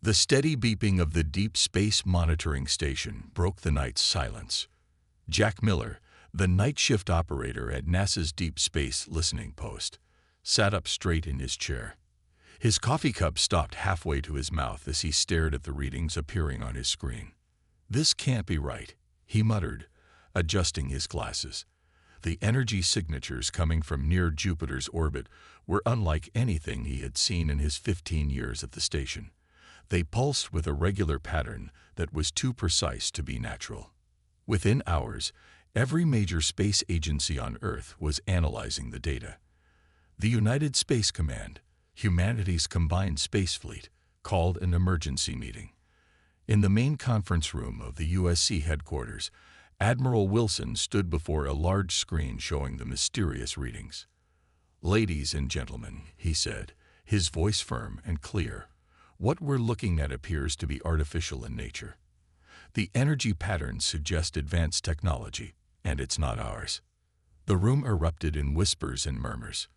The steady beeping of the Deep Space Monitoring Station broke the night's silence. Jack Miller, the night shift operator at NASA's Deep Space Listening Post, sat up straight in his chair. His coffee cup stopped halfway to his mouth as he stared at the readings appearing on his screen. "This can't be right," he muttered, adjusting his glasses. The energy signatures coming from near Jupiter's orbit were unlike anything he had seen in his 15 years at the station. They pulsed with a regular pattern that was too precise to be natural. Within hours, every major space agency on Earth was analyzing the data. The United Space Command, humanity's combined space fleet, called an emergency meeting. In the main conference room of the USC headquarters, Admiral Wilson stood before a large screen showing the mysterious readings. "Ladies and gentlemen," he said, his voice firm and clear, "what we're looking at appears to be artificial in nature. The energy patterns suggest advanced technology, and it's not ours." The room erupted in whispers and murmurs.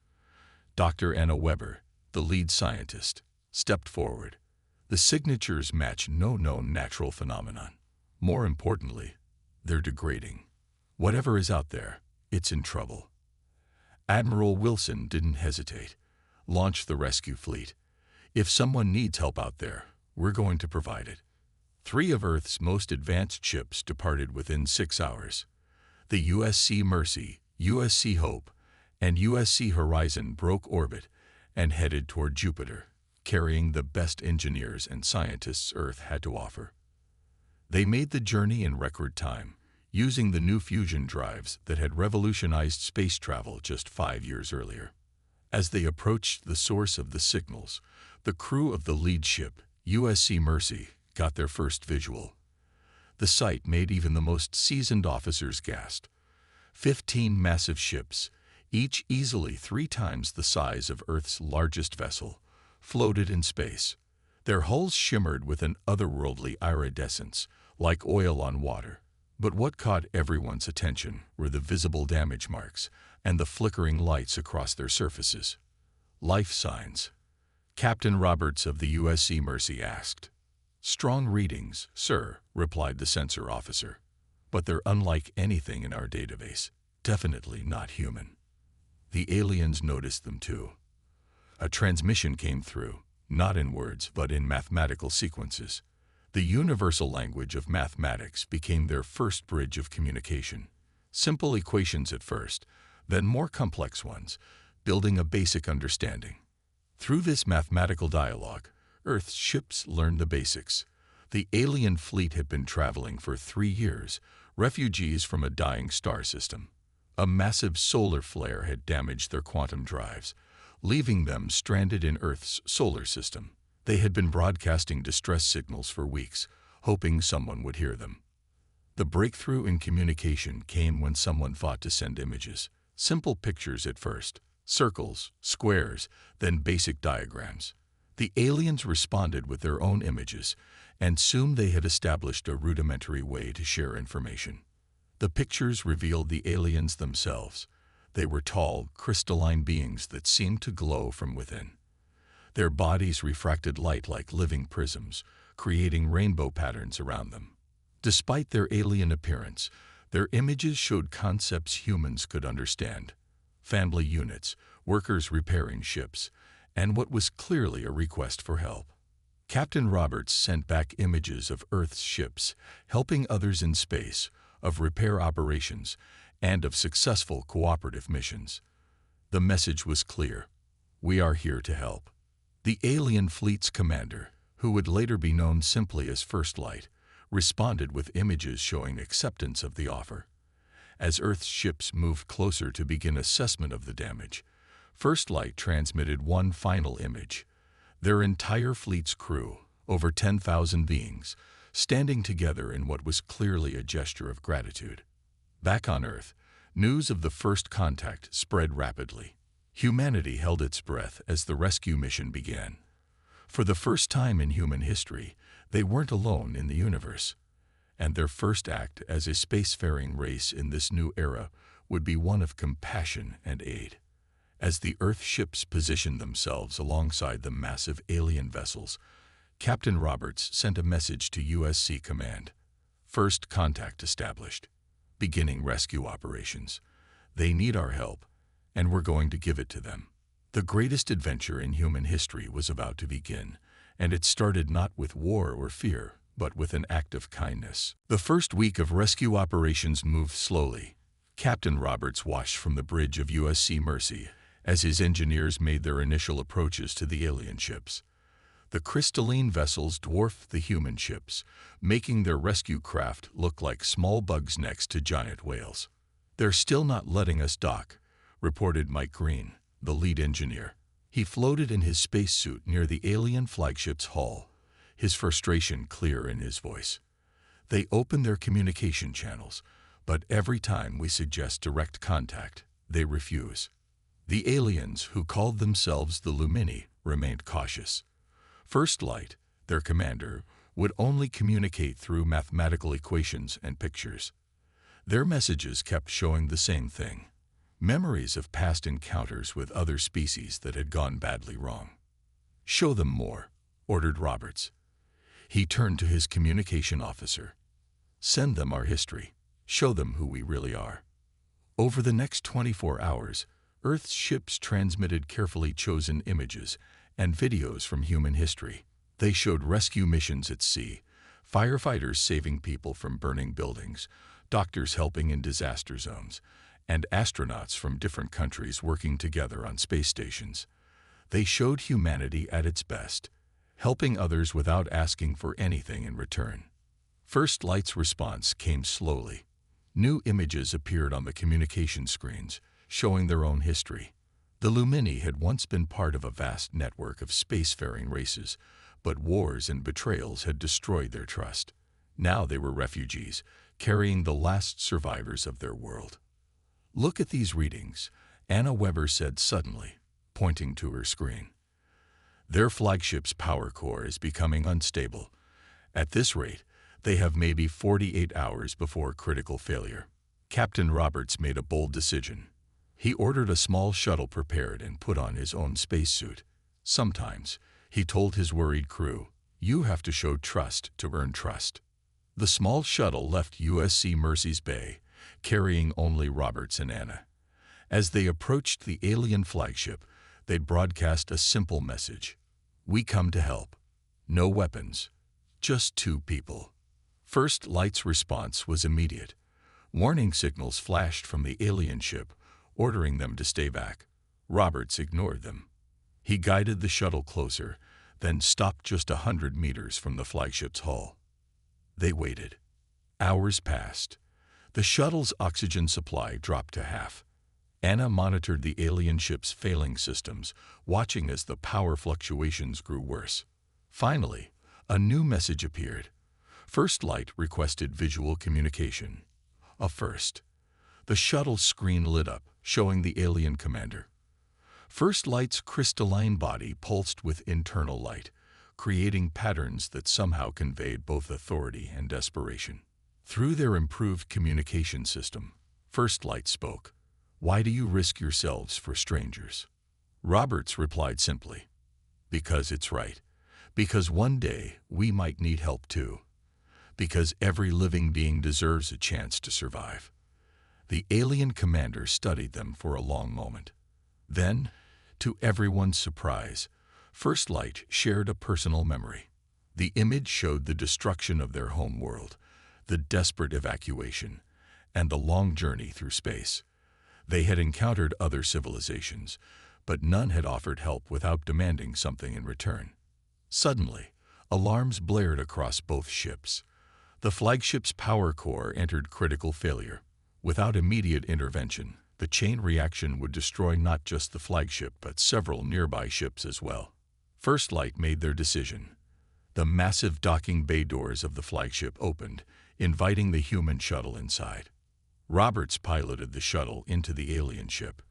Dr. Anna Weber, the lead scientist, stepped forward. "The signatures match no known natural phenomenon. More importantly, they're degrading. Whatever is out there, it's in trouble." Admiral Wilson didn't hesitate. "Launch the rescue fleet. If someone needs help out there, we're going to provide it." 3 of Earth's most advanced ships departed within 6 hours. The USC Mercy, USC Hope, and USC Horizon broke orbit and headed toward Jupiter, carrying the best engineers and scientists Earth had to offer. They made the journey in record time, using the new fusion drives that had revolutionized space travel just 5 years earlier. As they approached the source of the signals, the crew of the lead ship, USC Mercy, got their first visual. The sight made even the most seasoned officers gasp. 15 massive ships, each easily 3 times the size of Earth's largest vessel, floated in space. Their hulls shimmered with an otherworldly iridescence, like oil on water. But what caught everyone's attention were the visible damage marks and the flickering lights across their surfaces. "Life signs?" Captain Roberts of the USC Mercy asked. "Strong readings, sir," replied the sensor officer. "But they're unlike anything in our database. Definitely not human." The aliens noticed them too. A transmission came through, not in words but in mathematical sequences. The universal language of mathematics became their first bridge of communication. Simple equations at first, then more complex ones, building a basic understanding. Through this mathematical dialogue, Earth's ships learned the basics. The alien fleet had been traveling for 3 years, refugees from a dying star system. A massive solar flare had damaged their quantum drives, leaving them stranded in Earth's solar system. They had been broadcasting distress signals for weeks, hoping someone would hear them. The breakthrough in communication came when someone thought to send images. Simple pictures at first, circles, squares, then basic diagrams. The aliens responded with their own images, and soon they had established a rudimentary way to share information. The pictures revealed the aliens themselves. They were tall, crystalline beings that seemed to glow from within. Their bodies refracted light like living prisms, creating rainbow patterns around them. Despite their alien appearance, their images showed concepts humans could understand: family units, workers repairing ships, and what was clearly a request for help. Captain Roberts sent back images of Earth's ships, helping others in space, of repair operations, and of successful cooperative missions. The message was clear: we are here to help. The alien fleet's commander, who would later be known simply as First Light, responded with images showing acceptance of the offer. As Earth's ships moved closer to begin assessment of the damage, First Light transmitted one final image: their entire fleet's crew, over 10,000 beings, standing together in what was clearly a gesture of gratitude. Back on Earth, news of the first contact spread rapidly. Humanity held its breath as the rescue mission began. For the first time in human history, they weren't alone in the universe. And their first act as a spacefaring race in this new era would be one of compassion and aid. As the Earth ships positioned themselves alongside the massive alien vessels, Captain Roberts sent a message to USC Command. First contact established. Beginning rescue operations. They need our help, and we're going to give it to them. The greatest adventure in human history was about to begin, and it started not with war or fear, but with an act of kindness. The first week of rescue operations moved slowly. Captain Roberts watched from the bridge of USC Mercy as his engineers made their initial approaches to the alien ships. The crystalline vessels dwarfed the human ships, making their rescue craft look like small bugs next to giant whales. "They're still not letting us dock," reported Mike Green, the lead engineer. He floated in his spacesuit near the alien flagship's hull, his frustration clear in his voice. "They open their communication channels, but every time we suggest direct contact, they refuse." The aliens, who called themselves the Lumini, remained cautious. First Light, their commander, would only communicate through mathematical equations and pictures. Their messages kept showing the same thing: memories of past encounters with other species that had gone badly wrong. "Show them more," ordered Roberts. He turned to his communication officer. "Send them our history. Show them who we really are." Over the next 24 hours, Earth's ships transmitted carefully chosen images and videos from human history. They showed rescue missions at sea, firefighters saving people from burning buildings, doctors helping in disaster zones, and astronauts from different countries working together on space stations. They showed humanity at its best, helping others without asking for anything in return. First Light's response came slowly. New images appeared on the communication screens, showing their own history. The Lumini had once been part of a vast network of spacefaring races, but wars and betrayals had destroyed their trust. Now they were refugees, carrying the last survivors of their world. "Look at these readings," Anna Weber said suddenly, pointing to her screen. "Their flagship's power core is becoming unstable. At this rate, they have maybe 48 hours before critical failure." Captain Roberts made a bold decision. He ordered a small shuttle prepared and put on his own spacesuit. "Sometimes," he told his worried crew, "you have to show trust to earn trust." The small shuttle left USC Mercy's Bay, carrying only Roberts and Anna. As they approached the alien flagship, they'd broadcast a simple message: "We come to help. No weapons. Just two people." First Light's response was immediate. Warning signals flashed from the alien ship, ordering them to stay back. Roberts ignored them. He guided the shuttle closer, then stopped just 100 meters from the flagship's hull. They waited. Hours passed. The shuttle's oxygen supply dropped to half. Anna monitored the alien ship's failing systems, watching as the power fluctuations grew worse. Finally, a new message appeared. First Light requested visual communication. A first. The shuttle's screen lit up, showing the alien commander. First Light's crystalline body pulsed with internal light, creating patterns that somehow conveyed both authority and desperation. Through their improved communication system, First Light spoke. "Why do you risk yourselves for strangers?" Roberts replied simply, "Because it's right. Because one day we might need help too. Because every living being deserves a chance to survive." The alien commander studied them for a long moment. Then, to everyone's surprise, First Light shared a personal memory. The image showed the destruction of their home world, the desperate evacuation, and the long journey through space. They had encountered other civilizations, but none had offered help without demanding something in return. Suddenly, alarms blared across both ships. The flagship's power core entered critical failure. Without immediate intervention, the chain reaction would destroy not just the flagship but several nearby ships as well. First Light made their decision. The massive docking bay doors of the flagship opened, inviting the human shuttle inside. Roberts piloted the shuttle into the alien ship.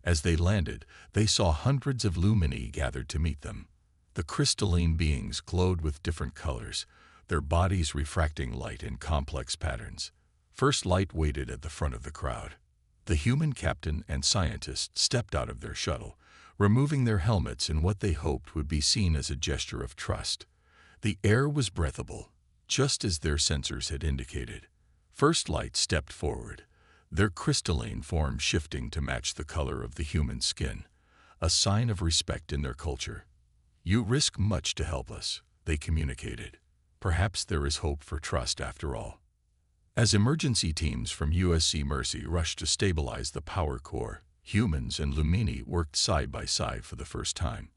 As they landed, they saw hundreds of Lumini gathered to meet them. The crystalline beings glowed with different colors, their bodies refracting light in complex patterns. First Light waited at the front of the crowd. The human captain and scientists stepped out of their shuttle, removing their helmets in what they hoped would be seen as a gesture of trust. The air was breathable, just as their sensors had indicated. First Light stepped forward, their crystalline form shifting to match the color of the human skin, a sign of respect in their culture. "You risk much to help us," they communicated. "Perhaps there is hope for trust after all." As emergency teams from USC Mercy rushed to stabilize the power core, humans and Lumini worked side by side for the first time.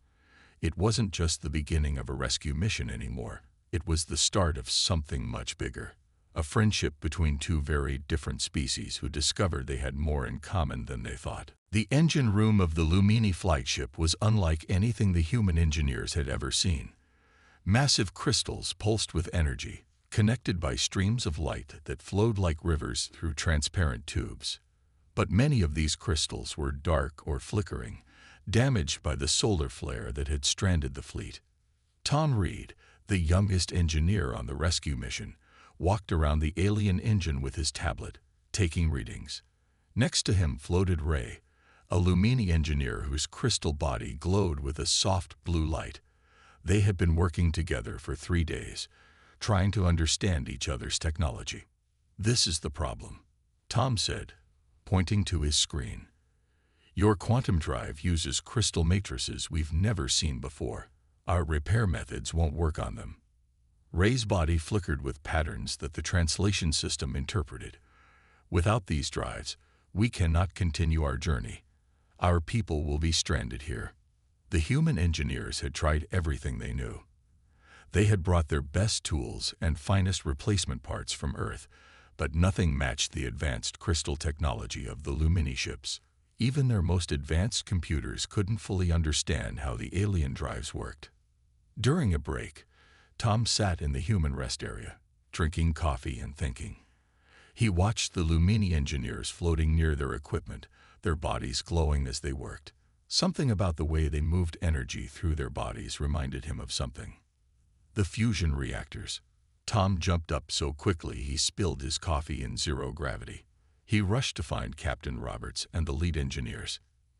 It wasn't just the beginning of a rescue mission anymore. It was the start of something much bigger. A friendship between two very different species who discovered they had more in common than they thought. The engine room of the Lumini flagship was unlike anything the human engineers had ever seen. Massive crystals pulsed with energy, connected by streams of light that flowed like rivers through transparent tubes. But many of these crystals were dark or flickering, damaged by the solar flare that had stranded the fleet. Tom Reed, the youngest engineer on the rescue mission, walked around the alien engine with his tablet, taking readings. Next to him floated Ray, a Lumini engineer whose crystal body glowed with a soft blue light. They had been working together for 3 days, trying to understand each other's technology. "This is the problem," Tom said, pointing to his screen. "Your quantum drive uses crystal matrices we've never seen before. Our repair methods won't work on them." Ray's body flickered with patterns that the translation system interpreted. "Without these drives, we cannot continue our journey. Our people will be stranded here." The human engineers had tried everything they knew. They had brought their best tools and finest replacement parts from Earth, but nothing matched the advanced crystal technology of the Lumini ships. Even their most advanced computers couldn't fully understand how the alien drives worked. During a break, Tom sat in the human rest area, drinking coffee and thinking. He watched the Lumini engineers floating near their equipment, their bodies glowing as they worked. Something about the way they moved energy through their bodies reminded him of something. The fusion reactors. Tom jumped up so quickly he spilled his coffee in zero gravity. He rushed to find Captain Roberts and the lead engineers.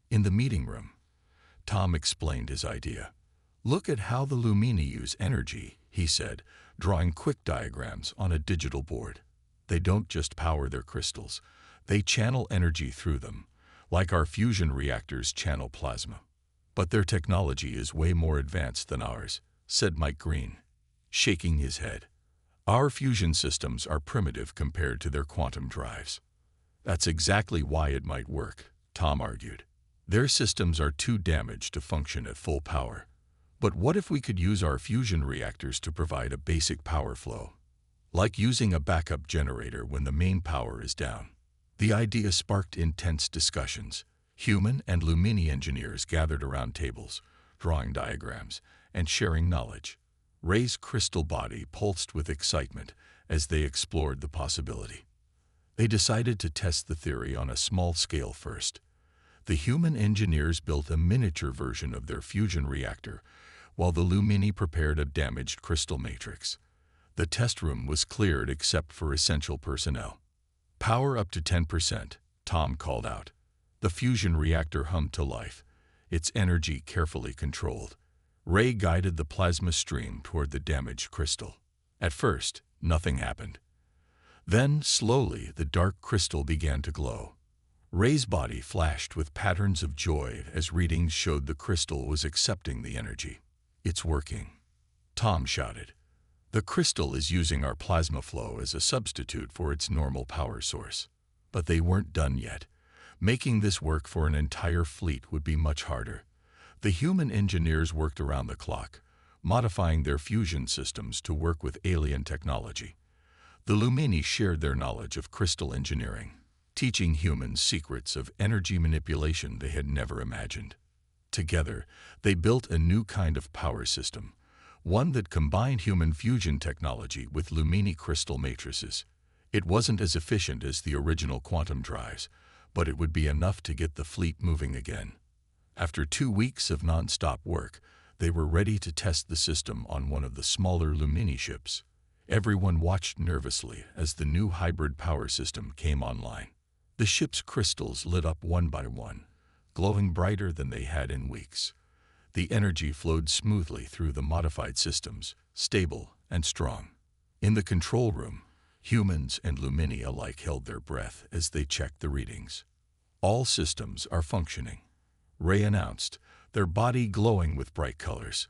In the meeting room, Tom explained his idea. "Look at how the Lumini use energy," he said, drawing quick diagrams on a digital board. "They don't just power their crystals, they channel energy through them, like our fusion reactors channel plasma. But their technology is way more advanced than ours," said Mike Green, shaking his head. "Our fusion systems are primitive compared to their quantum drives." "That's exactly why it might work," Tom argued. "Their systems are too damaged to function at full power. But what if we could use our fusion reactors to provide a basic power flow? Like using a backup generator when the main power is down." The idea sparked intense discussions. Human and Lumini engineers gathered around tables, drawing diagrams and sharing knowledge. Ray's crystal body pulsed with excitement as they explored the possibility. They decided to test the theory on a small scale first. The human engineers built a miniature version of their fusion reactor, while the Lumini prepared a damaged crystal matrix. The test room was cleared except for essential personnel. "Power up to 10%, Tom called out. The fusion reactor hummed to life, its energy carefully controlled. Ray guided the plasma stream toward the damaged crystal. At first, nothing happened. Then, slowly, the dark crystal began to glow. Ray's body flashed with patterns of joy as readings showed the crystal was accepting the energy. "It's working," Tom shouted. "The crystal is using our plasma flow as a substitute for its normal power source." But they weren't done yet. Making this work for an entire fleet would be much harder. The human engineers worked around the clock, modifying their fusion systems to work with alien technology. The Lumini shared their knowledge of crystal engineering, teaching humans secrets of energy manipulation they had never imagined. Together, they built a new kind of power system, one that combined human fusion technology with Lumini crystal matrices. It wasn't as efficient as the original quantum drives, but it would be enough to get the fleet moving again. After 2 weeks of non-stop work, they were ready to test the system on one of the smaller Lumini ships. Everyone watched nervously as the new hybrid power system came online. The ship's crystals lit up one by one, glowing brighter than they had in weeks. The energy flowed smoothly through the modified systems, stable and strong. In the control room, humans and Lumini alike held their breath as they checked the readings. All systems are functioning, Ray announced, their body glowing with bright colors.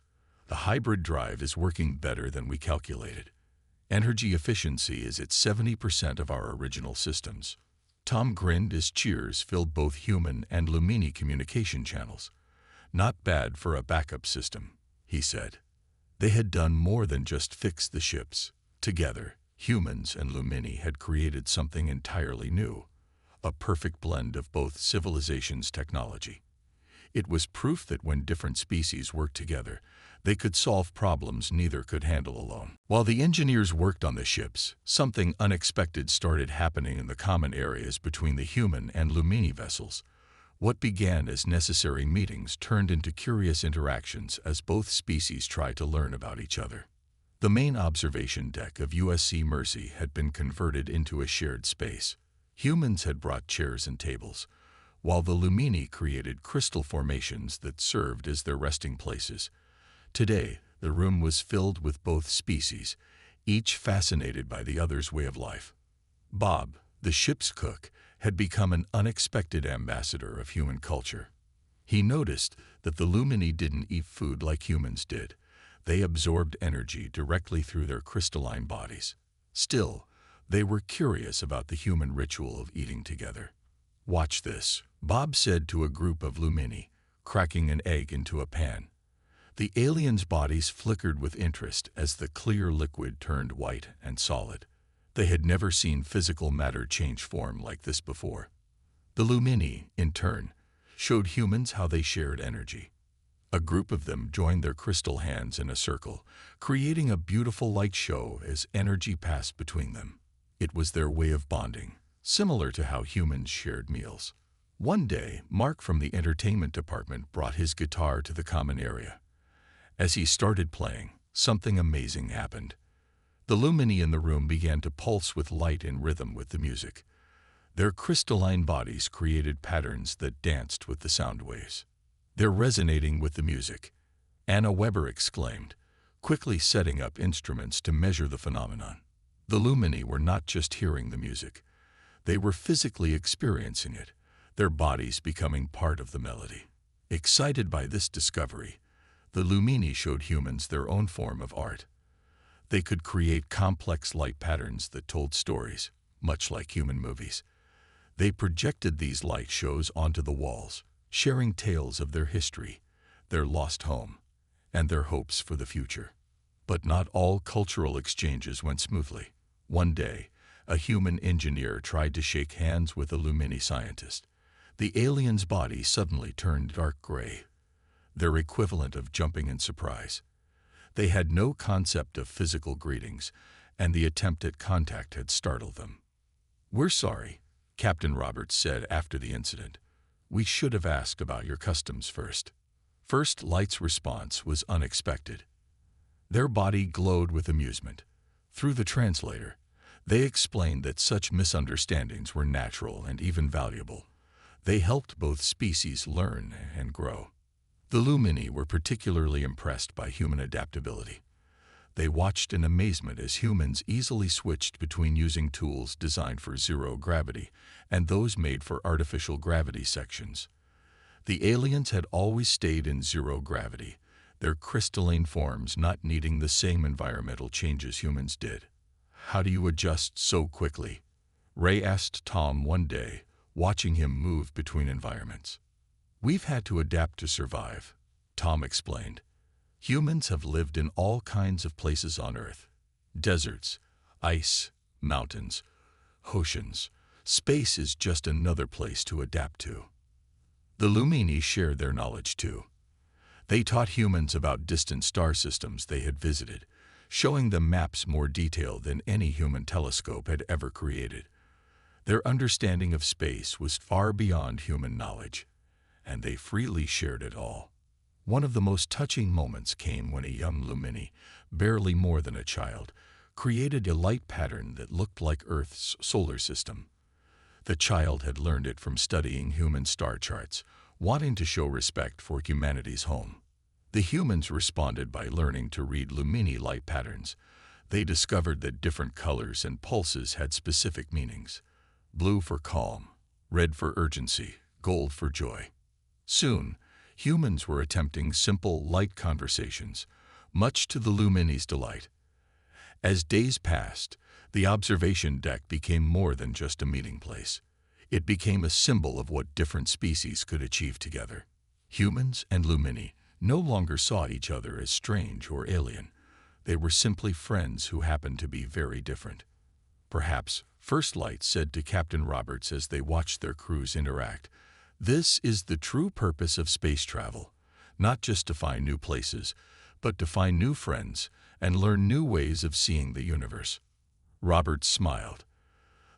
The hybrid drive is working better than we calculated. Energy efficiency is at 70% of our original systems. Tom grinned as cheers filled both human and Lumini communication channels. Not bad for a backup system, he said. They had done more than just fix the ships. Together, humans and Lumini had created something entirely new, a perfect blend of both civilizations' technology. It was proof that when different species worked together, they could solve problems neither could handle alone. While the engineers worked on the ships, something unexpected started happening in the common areas between the human and Lumini vessels. What began as necessary meetings turned into curious interactions as both species tried to learn about each other. The main observation deck of USC Mercy had been converted into a shared space. Humans had brought chairs and tables, while the Lumini created crystal formations that served as their resting places. Today, the room was filled with both species, each fascinated by the other's way of life. Bob, the ship's cook, had become an unexpected ambassador of human culture. He noticed that the Lumini didn't eat food like humans did. They absorbed energy directly through their crystalline bodies. Still, they were curious about the human ritual of eating together. "Watch this," Bob said to a group of Lumini, cracking an egg into a pan. The aliens' bodies flickered with interest as the clear liquid turned white and solid. They had never seen physical matter change form like this before. The Lumini, in turn, showed humans how they shared energy. A group of them joined their crystal hands in a circle, creating a beautiful light show as energy passed between them. It was their way of bonding, similar to how humans shared meals. One day, Mark from the entertainment department brought his guitar to the common area. As he started playing, something amazing happened. The Lumini in the room began to pulse with light and rhythm with the music. Their crystalline bodies created patterns that danced with the sound waves. "They're resonating with the music," Anna Weber exclaimed, quickly setting up instruments to measure the phenomenon. The Lumini were not just hearing the music. They were physically experiencing it, their bodies becoming part of the melody. Excited by this discovery, the Lumini showed humans their own form of art. They could create complex light patterns that told stories, much like human movies. They projected these light shows onto the walls, sharing tales of their history, their lost home, and their hopes for the future. But not all cultural exchanges went smoothly. One day, a human engineer tried to shake hands with a Lumini scientist. The alien's body suddenly turned dark gray, their equivalent of jumping in surprise. They had no concept of physical greetings, and the attempt at contact had startled them. "We're sorry," Captain Roberts said after the incident. "We should have asked about your customs first." First Light's response was unexpected. Their body glowed with amusement. Through the translator, they explained that such misunderstandings were natural and even valuable. They helped both species learn and grow. The Lumini were particularly impressed by human adaptability. They watched in amazement as humans easily switched between using tools designed for zero gravity and those made for artificial gravity sections. The aliens had always stayed in zero gravity, their crystalline forms not needing the same environmental changes humans did. "How do you adjust so quickly?" Ray asked Tom one day, watching him move between environments. "We've had to adapt to survive," Tom explained. "Humans have lived in all kinds of places on Earth. Deserts, ice, mountains, oceans. Space is just another place to adapt to." The Lumini shared their knowledge too. They taught humans about distant star systems they had visited, showing them maps more detailed than any human telescope had ever created. Their understanding of space was far beyond human knowledge, and they freely shared it all. One of the most touching moments came when a young Lumini, barely more than a child, created a light pattern that looked like Earth's solar system. The child had learned it from studying human star charts, wanting to show respect for humanity's home. The humans responded by learning to read Lumini light patterns. They discovered that different colors and pulses had specific meanings. Blue for calm, red for urgency, gold for joy. Soon, humans were attempting simple, light conversations, much to the Lumini's delight. As days passed, the observation deck became more than just a meeting place. It became a symbol of what different species could achieve together. Humans and Lumini no longer saw each other as strange or alien. They were simply friends who happened to be very different. Perhaps First Light said to Captain Roberts as they watched their crews interact, "This is the true purpose of space travel, not just to find new places, but to find new friends and learn new ways of seeing the universe." Roberts smiled.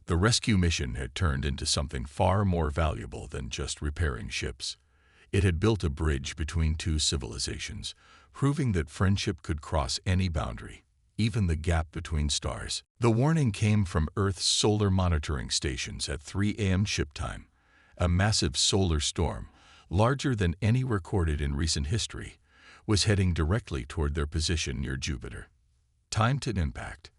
The rescue mission had turned into something far more valuable than just repairing ships. It had built a bridge between two civilizations, proving that friendship could cross any boundary, even the gap between stars. The warning came from Earth's solar monitoring stations at 3 a.m. ship time. A massive solar storm, larger than any recorded in recent history, was heading directly toward their position near Jupiter. "Time to impact,"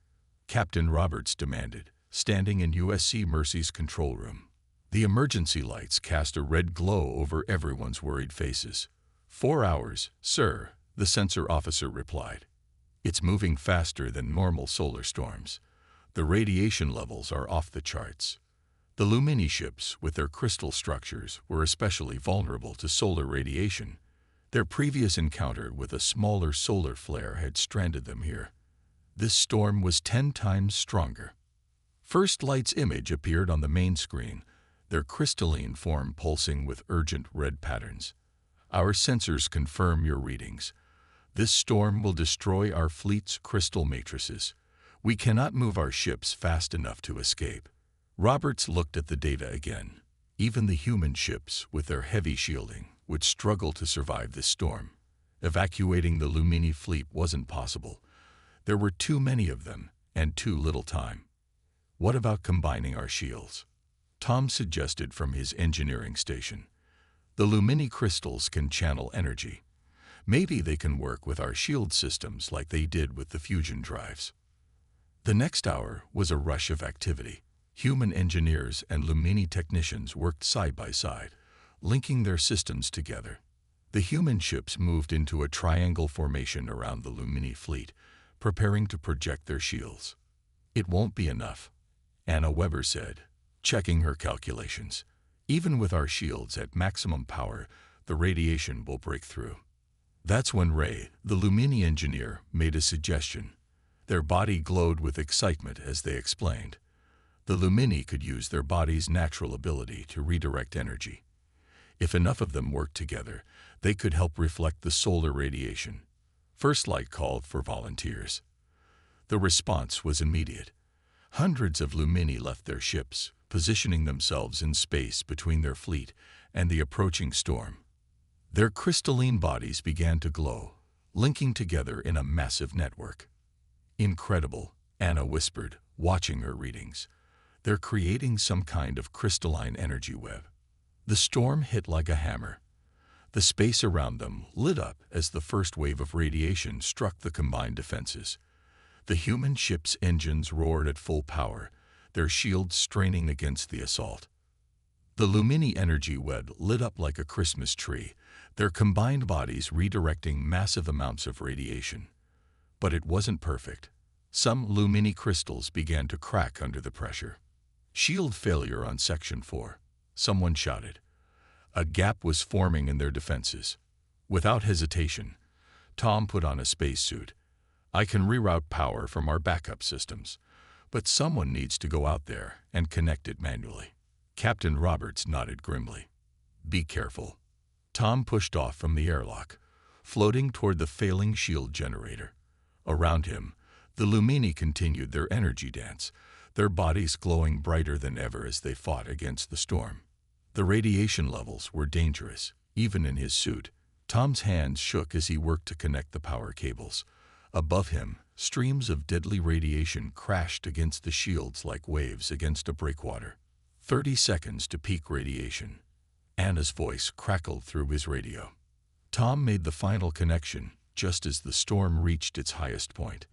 Captain Roberts demanded, standing in USC Mercy's control room. The emergency lights cast a red glow over everyone's worried faces. 4 hours, sir," the sensor officer replied. "It's moving faster than normal solar storms. The radiation levels are off the charts." The Lumini ships, with their crystal structures, were especially vulnerable to solar radiation. Their previous encounter with a smaller solar flare had stranded them here. This storm was 10 times stronger. First Light's image appeared on the main screen, their crystalline form pulsing with urgent red patterns. "Our sensors confirm your readings. This storm will destroy our fleet's crystal matrices. We cannot move our ships fast enough to escape." Roberts looked at the data again. Even the human ships, with their heavy shielding, would struggle to survive this storm. Evacuating the Lumini fleet wasn't possible. There were too many of them, and too little time. "What about combining our shields?" Tom suggested from his engineering station. "The Lumini crystals can channel energy. Maybe they can work with our shield systems like they did with the fusion drives." The next hour was a rush of activity. Human engineers and Lumini technicians worked side by side, linking their systems together. The human ships moved into a triangle formation around the Lumini fleet, preparing to project their shields. "It won't be enough," Anna Weber said, checking her calculations. "Even with our shields at maximum power, the radiation will break through." That's when Ray, the Lumini engineer, made a suggestion. Their body glowed with excitement as they explained. The Lumini could use their body's natural ability to redirect energy. If enough of them worked together, they could help reflect the solar radiation. First Light called for volunteers. The response was immediate. Hundreds of Lumini left their ships, positioning themselves in space between their fleet and the approaching storm. Their crystalline bodies began to glow, linking together in a massive network. "Incredible," Anna whispered, watching her readings. "They're creating some kind of crystalline energy web." The storm hit like a hammer. The space around them lit up as the first wave of radiation struck the combined defenses. The human ship's engines roared at full power, their shields straining against the assault. The Lumini energy web lit up like a Christmas tree, their combined bodies redirecting massive amounts of radiation. But it wasn't perfect. Some Lumini crystals began to crack under the pressure. "Shield failure on Section 4, someone shouted. A gap was forming in their defenses. Without hesitation, Tom put on a spacesuit. "I can reroute power from our backup systems, but someone needs to go out there and connect it manually." Captain Roberts nodded grimly. "Be careful." Tom pushed off from the airlock, floating toward the failing shield generator. Around him, the Lumini continued their energy dance, their bodies glowing brighter than ever as they fought against the storm. The radiation levels were dangerous, even in his suit. Tom's hands shook as he worked to connect the power cables. Above him, streams of deadly radiation crashed against the shields like waves against a breakwater. 30 seconds to peak radiation. Anna's voice crackled through his radio. Tom made the final connection just as the storm reached its highest point.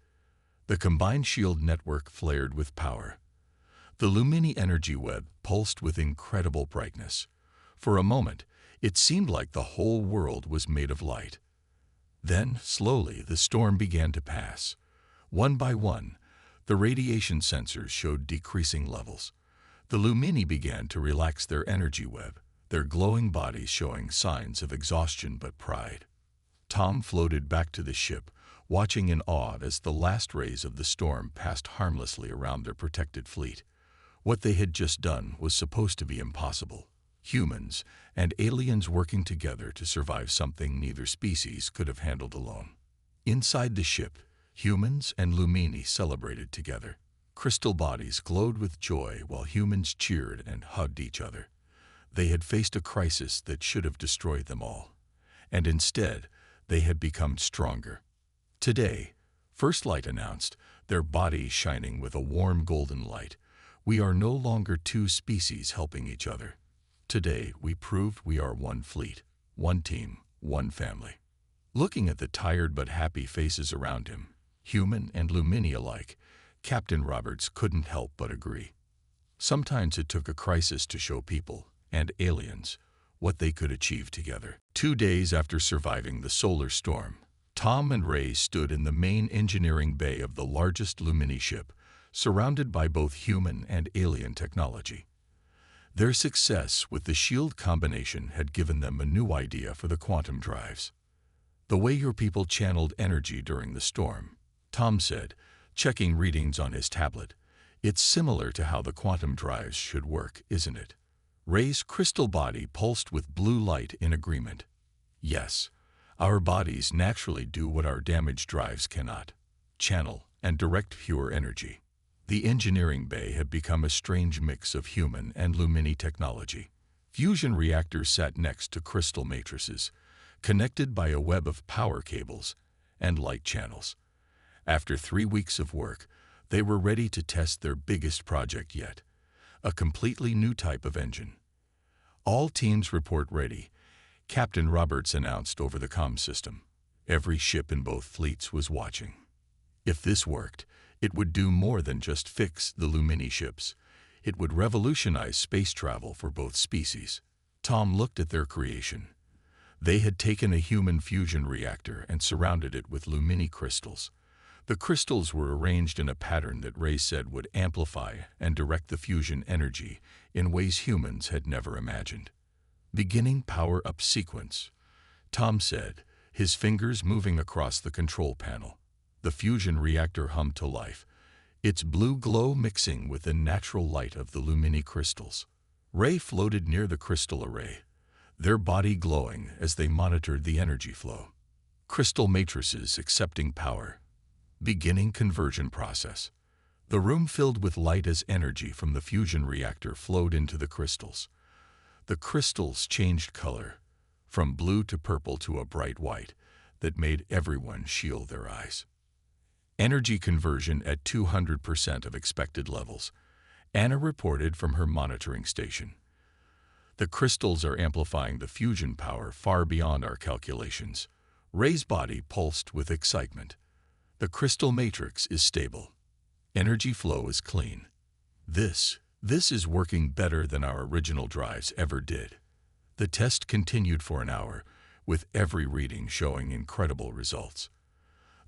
The combined shield network flared with power. The Lumini energy web pulsed with incredible brightness. For a moment, it seemed like the whole world was made of light. Then, slowly, the storm began to pass. One by one, the radiation sensors showed decreasing levels. The Lumini began to relax their energy web, their glowing bodies showing signs of exhaustion but pride. Tom floated back to the ship, watching in awe as the last rays of the storm passed harmlessly around their protected fleet. What they had just done was supposed to be impossible. Humans and aliens working together to survive something neither species could have handled alone. Inside the ship, humans and Lumini celebrated together. Crystal bodies glowed with joy while humans cheered and hugged each other. They had faced a crisis that should have destroyed them all. And instead, they had become stronger. Today, First Light announced, their bodies shining with a warm golden light, "We are no longer two species helping each other. Today, we proved we are one fleet, one team, one family." Looking at the tired but happy faces around him, human and Lumini alike, Captain Roberts couldn't help but agree. Sometimes it took a crisis to show people, and aliens, what they could achieve together. 2 days after surviving the solar storm, Tom and Ray stood in the main engineering bay of the largest Lumini ship, surrounded by both human and alien technology. Their success with the shield combination had given them a new idea for the quantum drives. "The way your people channeled energy during the storm," Tom said, checking readings on his tablet. "It's similar to how the quantum drives should work, isn't it?" Ray's crystal body pulsed with blue light in agreement. "Yes, our bodies naturally do what our damaged drives cannot: channel and direct pure energy." The engineering bay had become a strange mix of human and Lumini technology. Fusion reactors sat next to crystal matrices, connected by a web of power cables and light channels. After 3 weeks of work, they were ready to test their biggest project yet: a completely new type of engine. "All teams report ready," Captain Roberts announced over the comm system. Every ship in both fleets was watching. If this worked, it would do more than just fix the Lumini ships. It would revolutionize space travel for both species. Tom looked at their creation. They had taken a human fusion reactor and surrounded it with Lumini crystals. The crystals were arranged in a pattern that Ray said would amplify and direct the fusion energy in ways humans had never imagined. "Beginning power-up sequence," Tom said, his fingers moving across the control panel. The fusion reactor hummed to life, its blue glow mixing with the natural light of the Lumini crystals. Ray floated near the crystal array, their body glowing as they monitored the energy flow. Crystal matrices accepting power. Beginning conversion process. The room filled with light as energy from the fusion reactor flowed into the crystals. The crystals changed color, from blue to purple to a bright white, that made everyone shield their eyes. Energy conversion at 200% of expected levels, Anna reported from her monitoring station. "The crystals are amplifying the fusion power far beyond our calculations." Ray's body pulsed with excitement. "The crystal matrix is stable. Energy flow is clean. This is working better than our original drives ever did." The test continued for an hour, with every reading showing incredible results.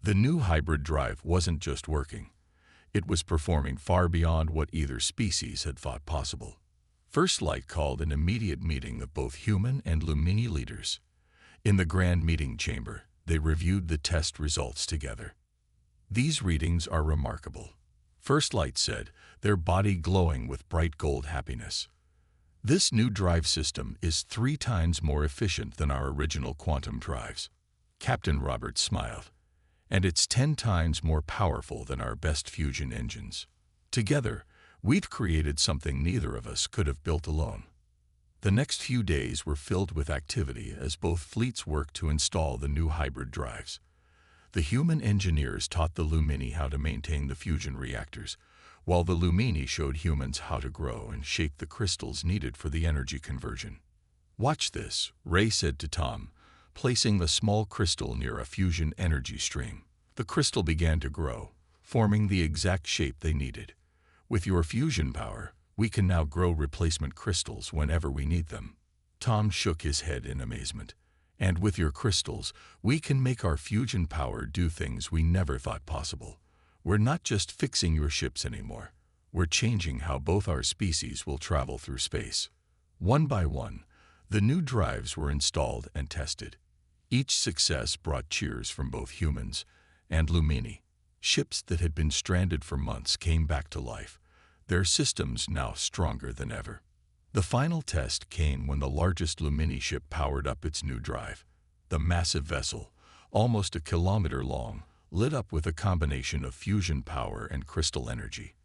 The new hybrid drive wasn't just working. It was performing far beyond what either species had thought possible. First Light called an immediate meeting of both human and Lumini leaders. In the grand meeting chamber, they reviewed the test results together. "These readings are remarkable," First Light said, their body glowing with bright gold happiness. "This new drive system is 3 times more efficient than our original quantum drives." Captain Roberts smiled. "And it's 10 times more powerful than our best fusion engines. Together, we've created something neither of us could have built alone." The next few days were filled with activity as both fleets worked to install the new hybrid drives. The human engineers taught the Lumini how to maintain the fusion reactors, while the Lumini showed humans how to grow and shape the crystals needed for the energy conversion. "Watch this," Ray said to Tom, placing the small crystal near a fusion energy stream. The crystal began to grow, forming the exact shape they needed. With your fusion power, we can now grow replacement crystals whenever we need them. Tom shook his head in amazement. And with your crystals, we can make our fusion power do things we never thought possible. We're not just fixing your ships anymore. We're changing how both our species will travel through space. One by one, the new drives were installed and tested. Each success brought cheers from both humans and Lumini. Ships that had been stranded for months came back to life, their systems now stronger than ever. The final test came when the largest Lumini ship powered up its new drive. The massive vessel, almost a kilometer long, lit up with a combination of fusion power and crystal energy.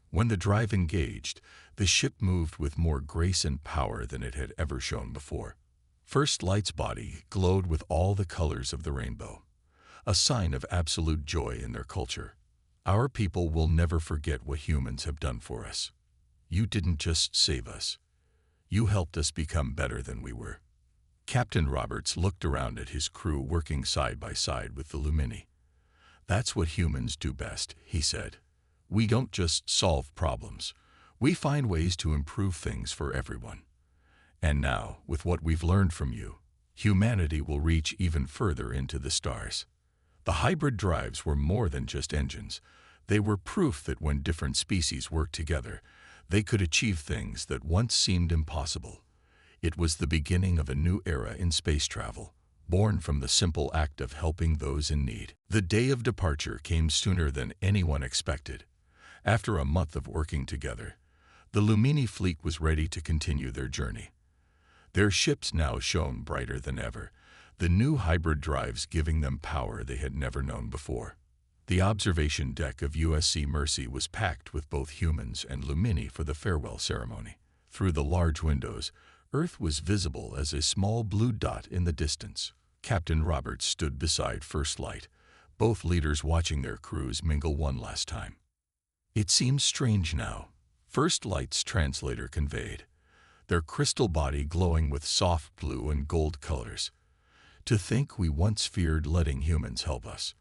When the drive engaged, the ship moved with more grace and power than it had ever shown before. First Light's body glowed with all the colors of the rainbow, a sign of absolute joy in their culture. Our people will never forget what humans have done for us. You didn't just save us. You helped us become better than we were. Captain Roberts looked around at his crew working side by side with the Lumini. That's what humans do best, he said. We don't just solve problems. We find ways to improve things for everyone. And now, with what we've learned from you, humanity will reach even further into the stars. The hybrid drives were more than just engines. They were proof that when different species worked together, they could achieve things that once seemed impossible. It was the beginning of a new era in space travel, born from the simple act of helping those in need. The day of departure came sooner than anyone expected. After a month of working together, the Lumini fleet was ready to continue their journey. Their ships now shone brighter than ever, the new hybrid drives giving them power they had never known before. The observation deck of USC Mercy was packed with both humans and Lumini for the farewell ceremony. Through the large windows, Earth was visible as a small blue dot in the distance. Captain Roberts stood beside First Light, both leaders watching their crews mingle one last time. It seems strange now, First Light's translator conveyed, their crystal body glowing with soft blue and gold colors. To think we once feared letting humans help us.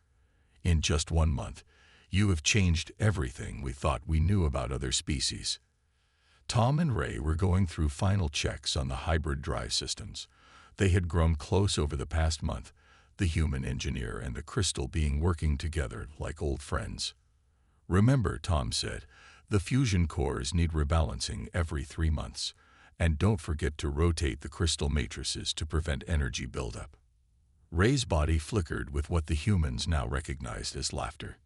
In just 1 month, you have changed everything we thought we knew about other species. Tom and Ray were going through final checks on the hybrid drive systems. They had grown close over the past month, the human engineer and the crystal being working together like old friends. Remember, Tom said, the fusion cores need rebalancing every 3 months, and don't forget to rotate the crystal matrices to prevent energy buildup. Ray's body flickered with what the humans now recognized as laughter.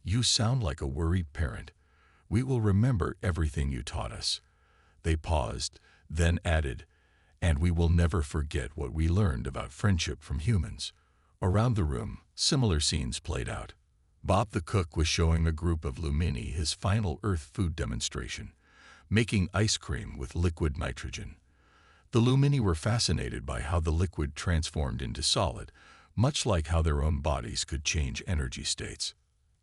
You sound like a worried parent. We will remember everything you taught us. They paused, then added, and we will never forget what we learned about friendship from humans. Around the room, similar scenes played out. Bob the cook was showing a group of Lumini his final Earth food demonstration, making ice cream with liquid nitrogen. The Lumini were fascinated by how the liquid transformed into solid, much like how their own bodies could change energy states.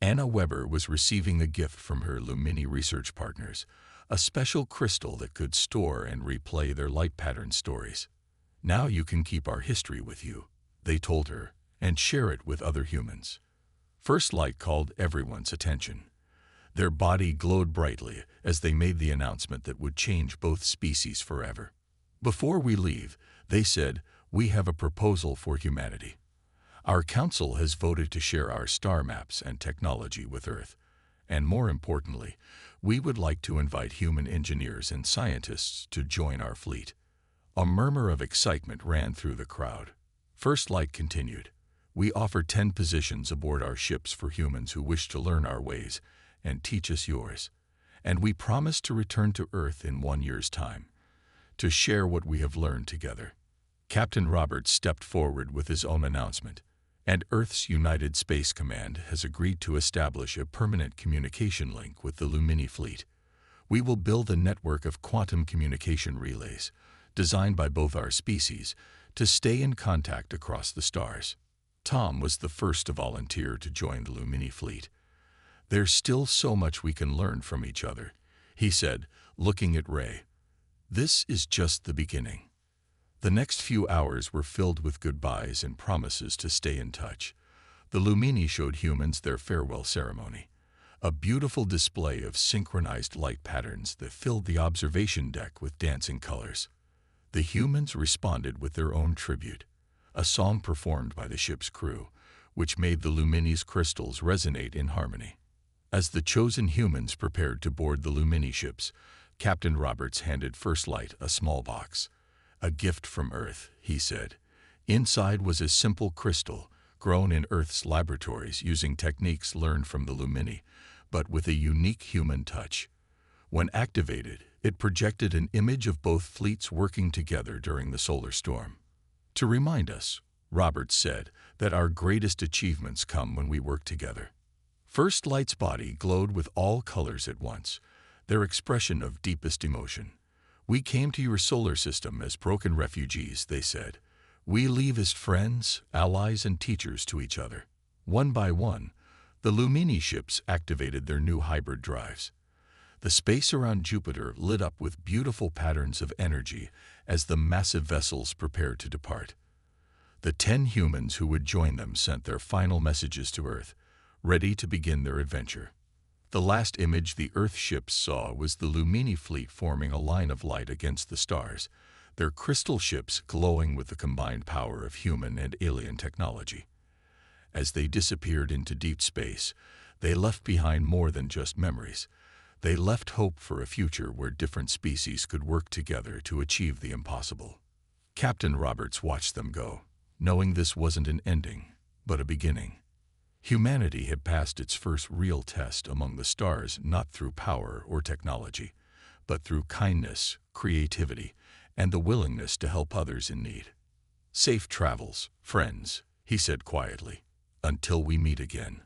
Anna Weber was receiving a gift from her Lumini research partners, a special crystal that could store and replay their light pattern stories. Now you can keep our history with you, they told her, and share it with other humans. First Light called everyone's attention. Their body glowed brightly as they made the announcement that would change both species forever. Before we leave, they said, we have a proposal for humanity. Our council has voted to share our star maps and technology with Earth. And more importantly, we would like to invite human engineers and scientists to join our fleet. A murmur of excitement ran through the crowd. First Light continued, we offer 10 positions aboard our ships for humans who wish to learn our ways and teach us yours. And we promise to return to Earth in 1 year's time, to share what we have learned together. Captain Roberts stepped forward with his own announcement, and Earth's United Space Command has agreed to establish a permanent communication link with the Lumini fleet. We will build a network of quantum communication relays, designed by both our species, to stay in contact across the stars. Tom was the first to volunteer to join the Lumini fleet. There's still so much we can learn from each other, he said, looking at Ray. This is just the beginning. The next few hours were filled with goodbyes and promises to stay in touch. The Lumini showed humans their farewell ceremony, a beautiful display of synchronized light patterns that filled the observation deck with dancing colors. The humans responded with their own tribute, a song performed by the ship's crew, which made the Lumini's crystals resonate in harmony. As the chosen humans prepared to board the Lumini ships, Captain Roberts handed First Light a small box. "A gift from Earth," he said. Inside was a simple crystal, grown in Earth's laboratories using techniques learned from the Lumini, but with a unique human touch. When activated, it projected an image of both fleets working together during the solar storm. "To remind us," Roberts said, "that our greatest achievements come when we work together." First Light's body glowed with all colors at once, their expression of deepest emotion. "We came to your solar system as broken refugees," they said. "We leave as friends, allies, and teachers to each other." One by one, the Lumini ships activated their new hybrid drives. The space around Jupiter lit up with beautiful patterns of energy as the massive vessels prepared to depart. The 10 humans who would join them sent their final messages to Earth, ready to begin their adventure. The last image the Earth ships saw was the Lumini fleet forming a line of light against the stars, their crystal ships glowing with the combined power of human and alien technology. As they disappeared into deep space, they left behind more than just memories. They left hope for a future where different species could work together to achieve the impossible. Captain Roberts watched them go, knowing this wasn't an ending, but a beginning. Humanity had passed its first real test among the stars not through power or technology, but through kindness, creativity, and the willingness to help others in need. "Safe travels, friends," he said quietly, "until we meet again."